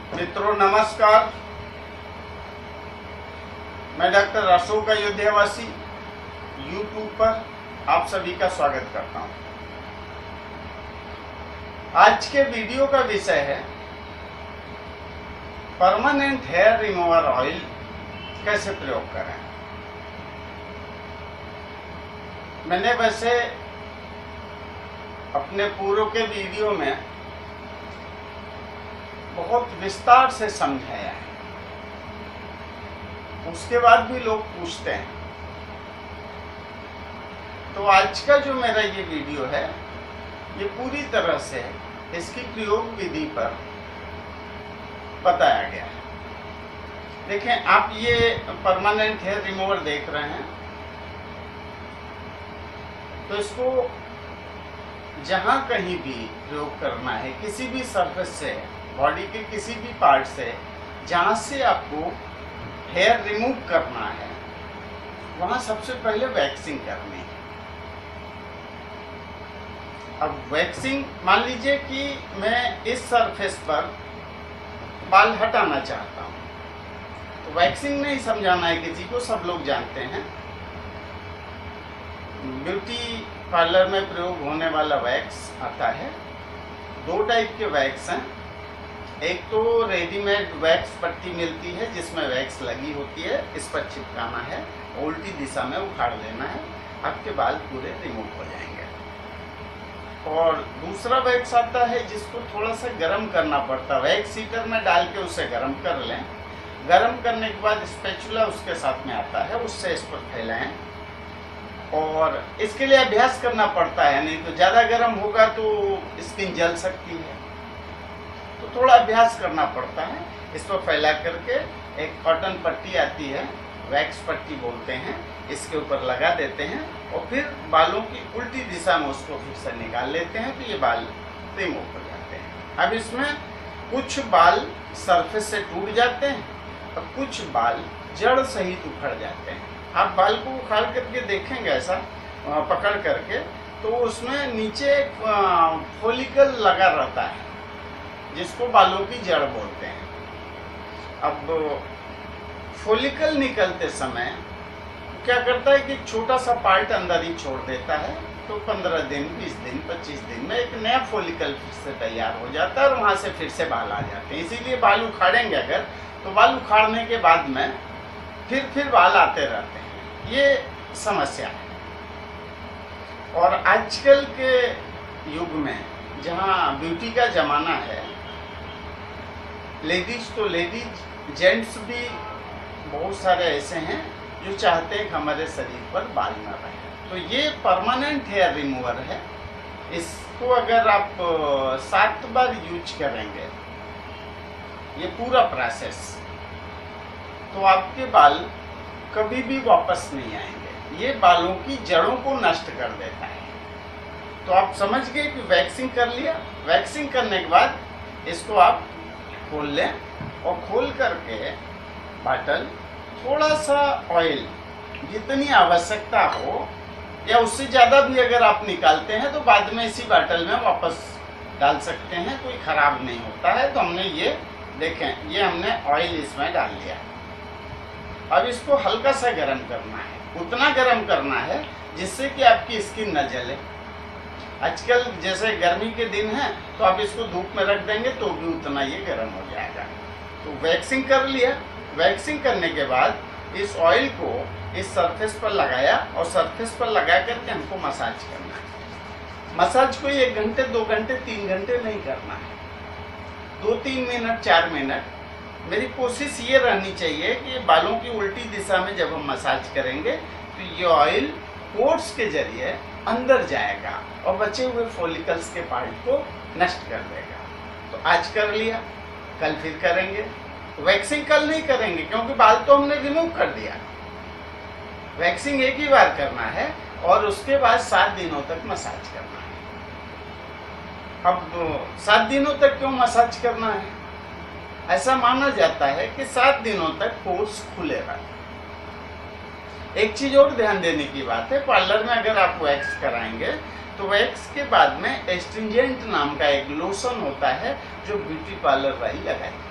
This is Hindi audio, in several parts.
मित्रों नमस्कार। मैं डॉक्टर अशोक अयोध्यावासी यूट्यूब पर आप सभी का स्वागत करता हूं। आज के वीडियो का विषय है परमानेंट हेयर रिमूवर ऑयल कैसे प्रयोग करें। मैंने वैसे अपने पूर्व के वीडियो में बहुत विस्तार से समझाया है, उसके बाद भी लोग पूछते हैं। तो आज का जो मेरा ये वीडियो है ये पूरी तरह से इसकी प्रयोग विधि पर बताया गया है। देखें, आप ये परमानेंट हेयर रिमूवर देख रहे हैं, तो इसको जहां कहीं भी प्रयोग करना है, किसी भी सरफेस से, बॉडी के किसी भी पार्ट से जहां से आपको हेयर रिमूव करना है, वहां सबसे पहले वैक्सिंग करनी है। अब वैक्सिंग, मान लीजिए कि मैं इस सरफेस पर बाल हटाना चाहता हूं, तो वैक्सिंग नहीं समझाना है किसी को, सब लोग जानते हैं। ब्यूटी पार्लर में प्रयोग होने वाला वैक्स आता है। दो टाइप के वैक्स हैं। एक तो रेडीमेड वैक्स पट्टी मिलती है जिसमें वैक्स लगी होती है, इस पर चिपकाना है, उल्टी दिशा में उखाड़ लेना है, आपके बाल पूरे रिमूव हो जाएंगे। और दूसरा वैक्स आता है जिसको थोड़ा सा गर्म करना पड़ता है, वैक्स हीटर में डाल के उसे गर्म कर लें। गर्म करने के बाद स्पैचुला उसके साथ में आता है, उससे इस पर फैलाएं। और इसके लिए अभ्यास करना पड़ता है, नहीं तो ज़्यादा गर्म होगा तो स्किन जल सकती है, तो थोड़ा अभ्यास करना पड़ता है। इस पर फैला करके एक कॉटन पट्टी आती है, वैक्स पट्टी बोलते हैं, इसके ऊपर लगा देते हैं और फिर बालों की उल्टी दिशा में उसको फिर से निकाल लेते हैं, तो ये बाल रिमूव हो जाते हैं। अब इसमें कुछ बाल सरफेस से टूट जाते हैं और कुछ बाल जड़ सहित उखड़ जाते हैं। आप बाल को उखाड़ करके देखेंगे ऐसा पकड़ करके, तो उसमें नीचे फॉलिकल लगा रहता है जिसको बालों की जड़ बोलते हैं। अब फॉलिकल निकलते समय क्या करता है कि छोटा सा पार्ट अंदर ही छोड़ देता है, तो 15 दिन, 20 दिन, 25 दिन में एक नया फॉलिकल फिर से तैयार हो जाता है और वहाँ से फिर से बाल आ जाते हैं। इसीलिए बाल उखाड़ेंगे अगर, तो बाल उखाड़ने के बाद में फिर बाल आते रहते हैं, ये समस्या है। और आजकल के युग में जहाँ ब्यूटी का ज़माना है, लेडीज तो लेडीज, जेंट्स भी बहुत सारे ऐसे हैं जो चाहते हैं कि हमारे शरीर पर बाल न रहे। तो ये परमानेंट हेयर रिमूवर है। इसको अगर आप 7 बार यूज करेंगे, ये पूरा प्रोसेस, तो आपके बाल कभी भी वापस नहीं आएंगे। ये बालों की जड़ों को नष्ट कर देता है। तो आप समझ गए कि वैक्सिंग कर लिया। वैक्सिंग करने के बाद इसको आप खोल लें और खोल करके बाटल, थोड़ा सा ऑयल जितनी आवश्यकता हो या उससे ज़्यादा भी अगर आप निकालते हैं तो बाद में इसी बाटल में वापस डाल सकते हैं, कोई ख़राब नहीं होता है। तो हमने ये देखें, ये हमने ऑयल इसमें डाल लिया। अब इसको हल्का सा गर्म करना है, उतना गर्म करना है जिससे कि आपकी स्किन न जले। आजकल जैसे गर्मी के दिन है तो आप इसको धूप में रख देंगे तो भी उतना ये गर्म हो जाएगा। तो वैक्सिंग कर लिया। वैक्सिंग करने के बाद इस ऑयल को इस सरफेस पर लगाया और सरफेस पर लगा करके हमको मसाज करना है। मसाज को 1 घंटे, 2 घंटे, 3 घंटे नहीं करना है, 2-3 मिनट, 4 मिनट। मेरी कोशिश ये रहनी चाहिए कि बालों की उल्टी दिशा में जब हम मसाज करेंगे तो ये ऑयल पोर्स के जरिए अंदर जाएगा और बचे हुए फॉलिकल्स के पार्ट को नष्ट कर देगा। तो आज कर लिया, कल फिर करेंगे। वैक्सिंग कल नहीं करेंगे क्योंकि बाल तो हमने रिमूव कर दिया। वैक्सिंग एक ही बार करना है और उसके बाद 7 दिनों तक मसाज करना है। अब 7 दिनों तक क्यों मसाज करना है? ऐसा माना जाता है कि 7 दिनों तक पोर्स खुले रहते। एक चीज और ध्यान देने की बात है, पार्लर में अगर आप वैक्स कराएंगे तो वैक्स के बाद में एस्ट्रिंजेंट नाम का एक लोशन होता है जो ब्यूटी पार्लर वाली लगाएगी।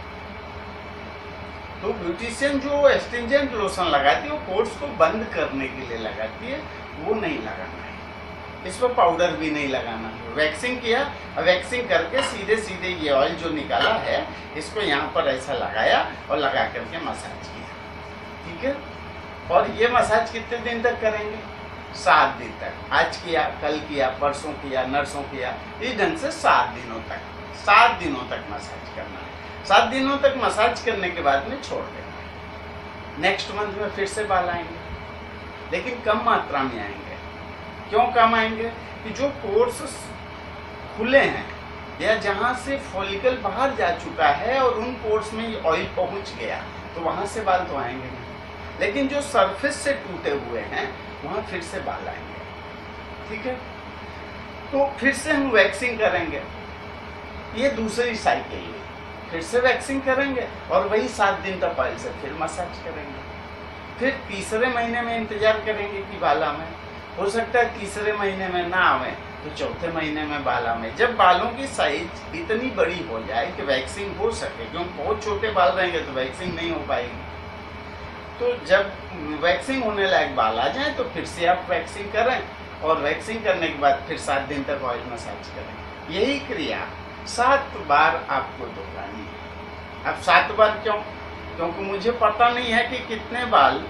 तो ब्यूटिशियन जो एस्ट्रिंजेंट लोशन लगाती है वो पोर्स को बंद करने के लिए लगाती है, वो नहीं लगाना है। इस पर पाउडर भी नहीं लगाना है। वैक्सिंग किया, वैक्सिंग करके सीधे सीधे ये ऑयल जो निकाला है इसको यहाँ पर ऐसा लगाया और लगा करके मसाज किया, ठीक है। और ये मसाज कितने दिन तक करेंगे? 7 दिन तक। आज किया, कल किया, परसों किया, नरसों किया, इस ढंग से 7 दिनों तक मसाज करना है। 7 दिनों तक मसाज करने के बाद में छोड़ देना है। नेक्स्ट मंथ में फिर से बाल आएंगे, लेकिन कम मात्रा में आएंगे। क्यों कम आएंगे? कि जो पोर्स खुले हैं या जहाँ से फॉलिकल बाहर जा चुका है और उन पोर्स में ये ऑयल पहुँच गया, तो वहाँ से बाल तो आएंगे नहीं। लेकिन जो सरफेस से टूटे हुए हैं वहाँ फिर से बाल आएंगे, ठीक है। तो फिर से हम वैक्सिंग करेंगे, ये दूसरी साइकिल है। फिर से वैक्सिंग करेंगे और वही 7 दिन तक ऑयल से फिर मसाज करेंगे। फिर तीसरे महीने में इंतजार करेंगे कि बाल आवे। हो सकता है तीसरे महीने में ना आवे तो चौथे महीने में बाल आवे। जब बालों की साइज इतनी बड़ी हो जाए कि वैक्सिंग हो सके, क्योंकि बहुत छोटे बाल रहेंगे तो वैक्सिंग नहीं हो पाएगी। तो जब वैक्सिंग होने लायक बाल आ जाए तो फिर से आप वैक्सिंग करें और वैक्सिंग करने के बाद फिर 7 दिन तक ऑयल मसाज करें। यही क्रिया 7 बार आपको दोहरानी है। अब 7 बार क्यों? क्योंकि मुझे पता नहीं है कि कितने बाल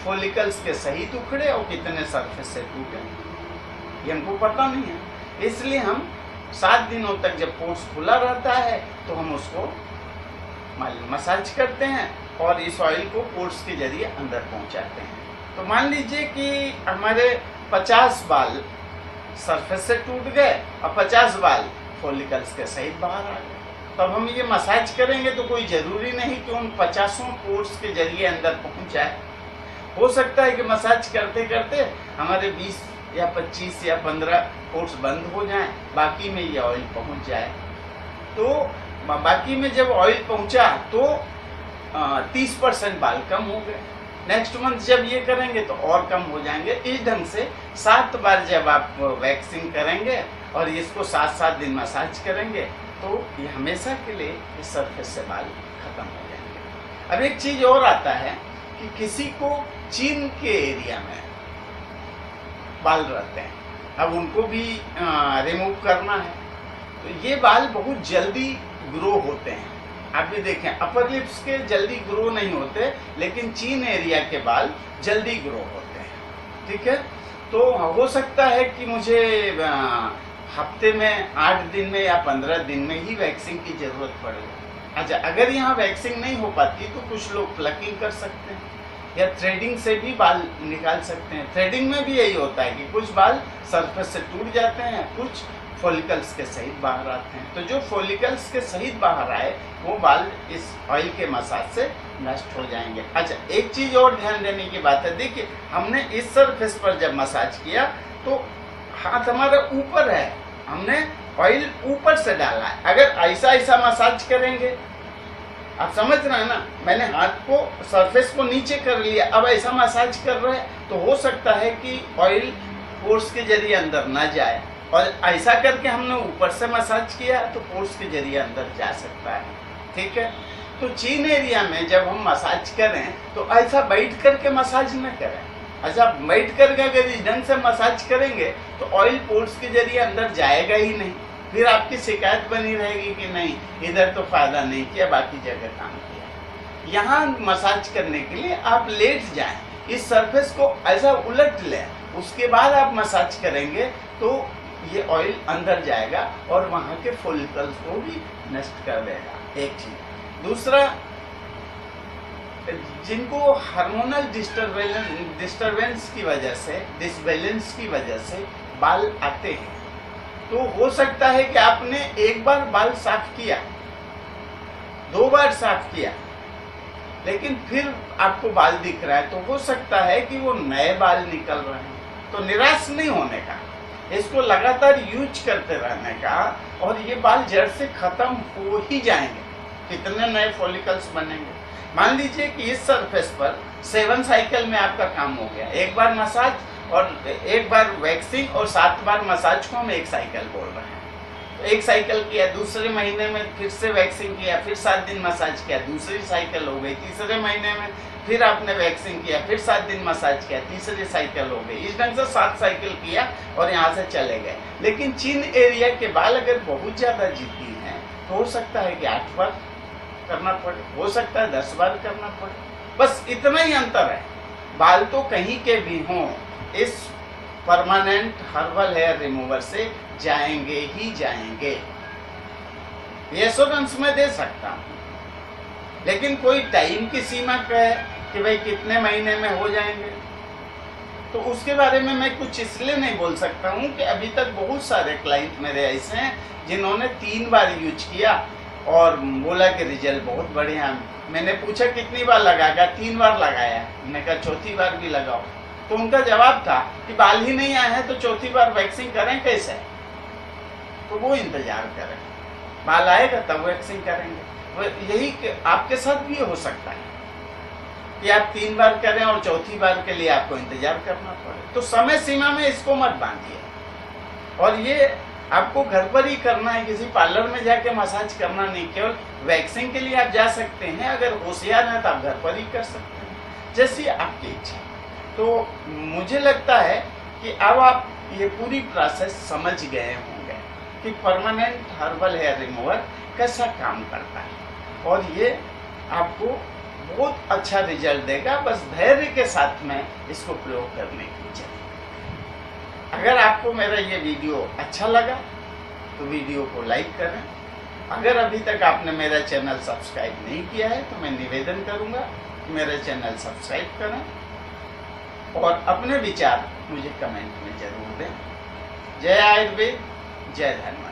फॉलिकल्स के सही उखड़े और कितने सरफेस से टूटे, ये हमको पता नहीं है। इसलिए हम 7 दिनों तक जब पोर्स खुला रहता है तो हम उसको मसाज करते हैं और इस ऑयल को पोर्स के जरिए अंदर पहुंचाते हैं। तो मान लीजिए कि हमारे 50 बाल सरफेस से टूट गए और 50 बाल फॉलिकल्स के सहित बाहर आ गए। तब हम ये मसाज करेंगे तो कोई ज़रूरी नहीं कि उन 50 पोर्स के जरिए अंदर पहुंच जाए। हो सकता है कि मसाज करते करते हमारे 20 या 25 या 15 पोर्स बंद हो जाएं, बाकी में ये ऑयल पहुंच जाए। तो बाकी में जब ऑयल पहुंचा तो 30% बाल कम हो गए। नेक्स्ट मंथ जब ये करेंगे तो और कम हो जाएंगे। इस ढंग से 7 बार जब आप वैक्सिंग करेंगे और इसको 7-7 दिन मसाज करेंगे तो ये हमेशा के लिए इस सरफेस से बाल खत्म हो जाएंगे। अब एक चीज़ और आता है कि किसी को चीन के एरिया में बाल रहते हैं, अब उनको भी रिमूव करना है तो ये बाल बहुत जल्दी ग्रो होते हैं। आप भी देखें, अपर लिप्स के जल्दी ग्रो नहीं होते, लेकिन चीन एरिया के बाल जल्दी ग्रो होते हैं, ठीक है। तो हो सकता है कि मुझे हफ्ते में 8 दिन में या 15 दिन में ही वैक्सिंग की ज़रूरत पड़े। अच्छा, अगर यहाँ वैक्सिंग नहीं हो पाती तो कुछ लोग प्लकिंग कर सकते हैं या थ्रेडिंग से भी बाल निकाल सकते हैं। थ्रेडिंग में भी यही होता है कि कुछ बाल सरफेस से टूट जाते हैं, कुछ फॉलिकल्स के सहित बाहर आते हैं। तो जो फॉलिकल्स के सहित बाहर आए वो बाल इस ऑयल के मसाज से नष्ट हो जाएंगे। अच्छा, एक चीज़ और ध्यान देने की बात है, देखिए हमने इस सरफेस पर जब मसाज किया तो हाथ हमारा ऊपर है, हमने ऑयल ऊपर से डाला है। अगर ऐसा मसाज करेंगे, आप समझ रहे हैं ना, मैंने हाथ को सरफेस को नीचे कर लिया, अब ऐसा मसाज कर रहे हैं तो हो सकता है कि ऑयल पोर्स के जरिए अंदर ना जाए, और ऐसा करके हमने ऊपर से मसाज किया तो पोर्स के जरिए अंदर जा सकता है, ठीक है। तो चीन एरिया में जब हम मसाज करें तो ऐसा बैठ करके मसाज न करें। अच्छा, बैठ करके अगर इस ढंग से मसाज करेंगे तो ऑयल पोर्स के जरिए अंदर जाएगा ही नहीं, फिर आपकी शिकायत बनी रहेगी कि नहीं इधर तो फायदा नहीं किया, बाकी जगह काम किया। यहाँ मसाज करने के लिए आप लेट जाएं, इस सरफेस को ऐसा उलट लें, उसके बाद आप मसाज करेंगे तो ये ऑयल अंदर जाएगा और वहाँ के फॉलिकल्स को भी नष्ट कर देगा। एक चीज। दूसरा, जिनको हार्मोनल डिस्टरबेंस की वजह से, डिसबैलेंस की वजह से बाल आते हैं, तो हो सकता है कि आपने एक बार बाल साफ किया, 2 बार साफ किया, लेकिन फिर आपको बाल दिख रहा है, तो हो सकता है कि वो नए बाल निकल रहे हैं। तो निराश नहीं होने का, इसको लगातार यूज करते रहने का, और ये बाल जड़ से खत्म हो ही जाएंगे। कितने नए फॉलिकल्स बनेंगे? मान लीजिए कि इस सरफेस पर 7 साइकिल में आपका काम हो गया, 1 बार मसाज और 1 बार वैक्सिंग और 7 बार मसाज को हम 1 साइकिल बोल रहे हैं। तो एक साइकिल किया, दूसरे महीने में फिर से वैक्सिंग किया, फिर 7 दिन मसाज किया, दूसरी साइकिल हो गई, तीसरे महीने में फिर आपने वैक्सिंग किया, फिर 7 दिन मसाज किया, तीसरी साइकिल हो गई। इस ढंग से 7 साइकिल किया और यहाँ से चले गए। लेकिन चिन एरिया के बाल अगर बहुत ज़्यादा जिद्दी हैं तो हो सकता है कि 8 बार करना पड़े, हो सकता है 10 बार करना पड़े, बस इतना ही अंतर है। बाल तो कहीं के भी हों, इस परमानेंट हर्बल हेयर रिमूवर से जाएंगे ही जाएंगे, ये एश्योरेंस मैं दे सकता हूँ। लेकिन कोई टाइम की सीमा कहे कि भाई कितने महीने में हो जाएंगे, तो उसके बारे में मैं कुछ इसलिए नहीं बोल सकता हूँ कि अभी तक बहुत सारे क्लाइंट मेरे ऐसे हैं जिन्होंने 3 बार यूज किया और बोला कि रिजल्ट बहुत बढ़िया। मैंने पूछा कितनी बार लगाएगा, 3 बार लगाया। मैंने कहा चौथी बार भी लगाओ, तो उनका जवाब था कि बाल ही नहीं आए हैं तो चौथी बार वैक्सिंग करें कैसे, तो वो इंतजार करें, बाल आएगा तब वैक्सिंग करेंगे। यही आपके साथ भी हो सकता है कि आप 3 बार करें और चौथी बार के लिए आपको इंतजार करना पड़े। तो समय सीमा में इसको मत बांधिए, और ये आपको घर पर ही करना है, किसी पार्लर में जाके मसाज करना नहीं। केवल वैक्सिंग के लिए आप जा सकते हैं, अगर होशियार हैं तो आप घर पर ही कर सकते हैं, जैसी आपकी इच्छा। तो मुझे लगता है कि अब आप ये पूरी प्रोसेस समझ गए होंगे कि परमानेंट हर्बल हेयर रिमूवर कैसा काम करता है, और ये आपको बहुत अच्छा रिजल्ट देगा। बस धैर्य के साथ में इसको प्रयोग करने की चाहिए। अगर आपको मेरा ये वीडियो अच्छा लगा तो वीडियो को लाइक करें। अगर अभी तक आपने मेरा चैनल सब्सक्राइब नहीं किया है तो मैं निवेदन करूंगा कि मेरा चैनल सब्सक्राइब करें और अपने विचार मुझे कमेंट में जरूर दें। जय आयुर्वेद, जय धन्यवाद।